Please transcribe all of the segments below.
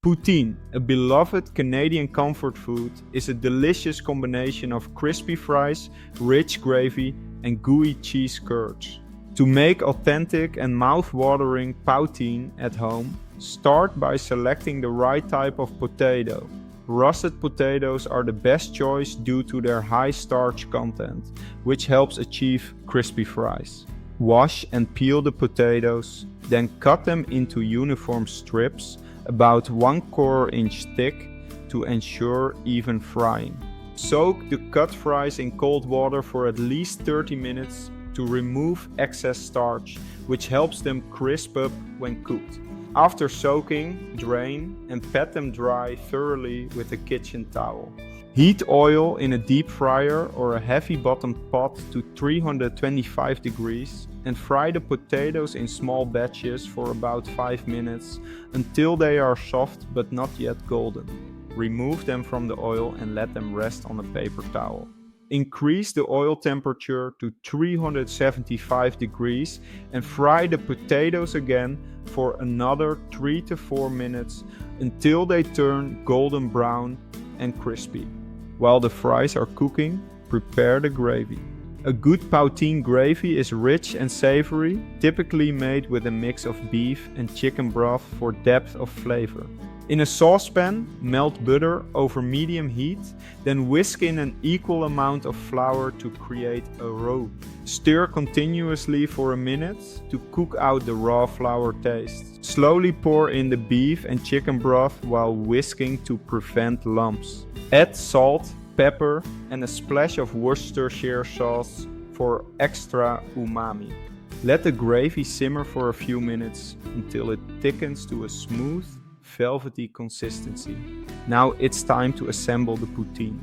Poutine, a beloved Canadian comfort food, is a delicious combination of crispy fries, rich gravy, and gooey cheese curds. To make authentic and mouth-watering poutine at home, start by selecting the right type of potato. Russet potatoes are the best choice due to their high starch content, which helps achieve crispy fries. Wash and peel the potatoes, then cut them into uniform strips about 1/4 inch thick to ensure even frying. Soak the cut fries in cold water for at least 30 minutes to remove excess starch, which helps them crisp up when cooked. After soaking, drain and pat them dry thoroughly with a kitchen towel. Heat oil in a deep fryer or a heavy-bottomed pot to 325 degrees and fry the potatoes in small batches for about 5 minutes until they are soft but not yet golden. Remove them from the oil and let them rest on a paper towel. Increase the oil temperature to 375 degrees and fry the potatoes again for another 3 to 4 minutes until they turn golden brown and crispy. While the fries are cooking, prepare the gravy. A good poutine gravy is rich and savory, typically made with a mix of beef and chicken broth for depth of flavor. In a saucepan, melt butter over medium heat, then whisk in an equal amount of flour to create a roux. Stir continuously for a minute to cook out the raw flour taste. Slowly pour in the beef and chicken broth while whisking to prevent lumps. Add salt, pepper, and a splash of Worcestershire sauce for extra umami. Let the gravy simmer for a few minutes until it thickens to a smooth, velvety consistency. Now it's time to assemble the poutine.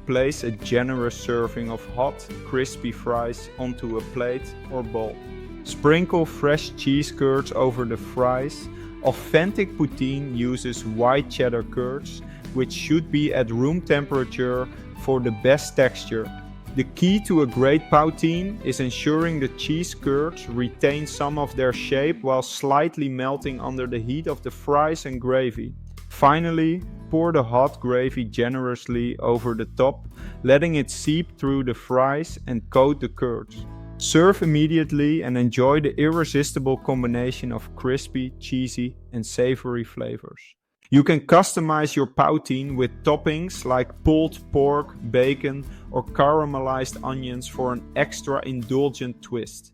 Place a generous serving of hot, crispy fries onto a plate or bowl. Sprinkle fresh cheese curds over the fries. Authentic poutine uses white cheddar curds, which should be at room temperature for the best texture. The key to a great poutine is ensuring the cheese curds retain some of their shape while slightly melting under the heat of the fries and gravy. Finally, pour the hot gravy generously over the top, letting it seep through the fries and coat the curds. Serve immediately and enjoy the irresistible combination of crispy, cheesy, and savory flavors. You can customize your poutine with toppings like pulled pork, bacon, or caramelized onions for an extra indulgent twist.